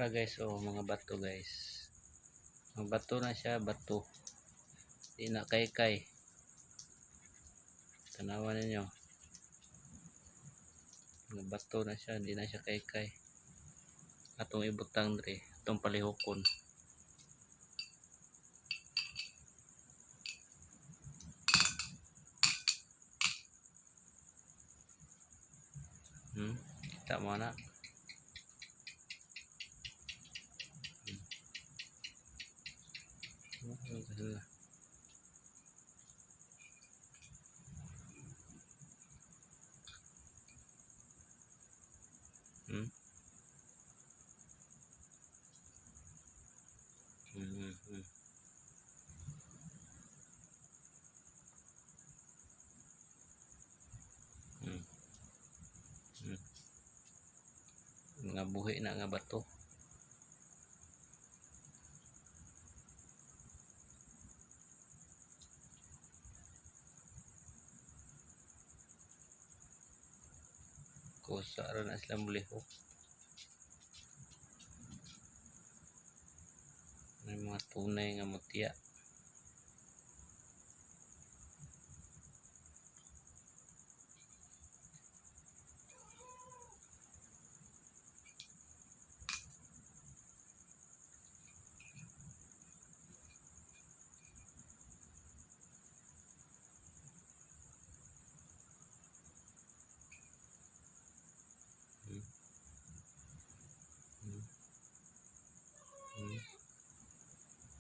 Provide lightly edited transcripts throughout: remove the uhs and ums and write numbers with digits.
Para guys, mga bato guys. Mga bato na siya, bato. Di na kay. Tanawan ninyo. Mga bato na siya, di na siya kay. Atong ibutang dre, atong palihokon. Kita mo na. Mga buhi na nga bato. Kusa ra na sila mulihok. May mga tunay nga mutya.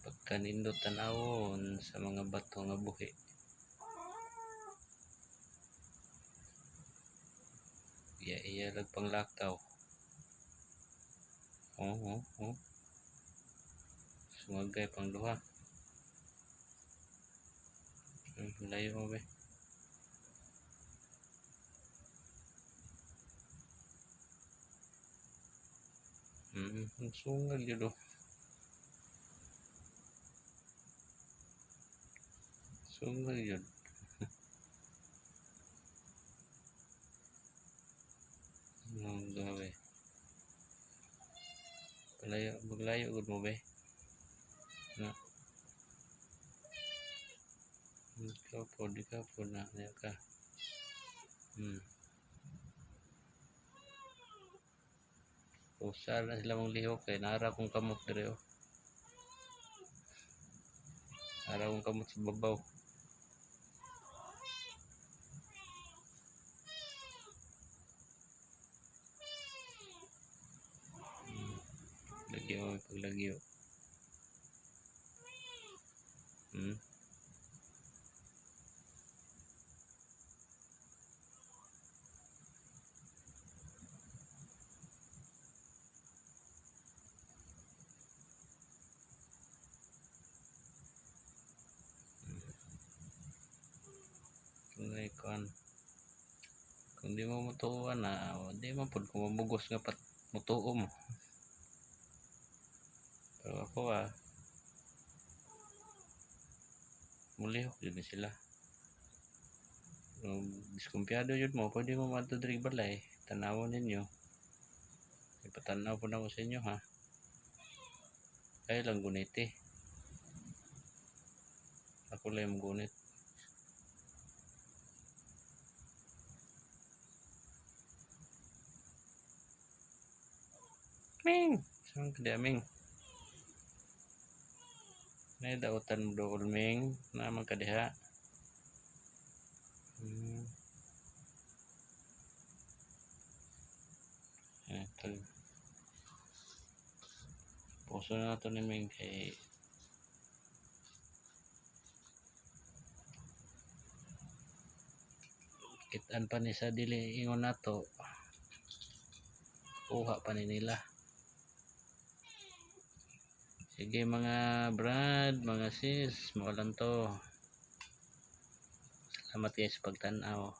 Pagkanindot tanawon sa mga bato nga buhi. Iya lag panglakaw. Sumagay pang duha. Layo mo ba? Sungal yun o. Sungal yun. Gawin. Maglayo gud mo ba? Na. Di ka po na ka. Usal na sila mong lihok kay nara kong kamot dire o. Nara kong kamot sa babaw. Lagyo, paglagyo. Kung di mo mutuan na, di mo pud kung mabugos nga pat mutuo mo. Pero ako mulihok yun sila. Diskumpiyado yun mo, pwede mo matudrig balay. Tanawon ninyo. Ipatanaw po na ko sa inyo ha. Kaya lang gunit eh. Ako lang yung gunit. Ming! Saan ka di aming? Naidautan mo doon Ming. Naman ka diha. Puso na ito ni Ming kay kitaan pa ni sa dili ingon nato. Kuha pa ni nila. Sige mga brad, mga sis, maulan to. Salamat guys sa pagtanaw.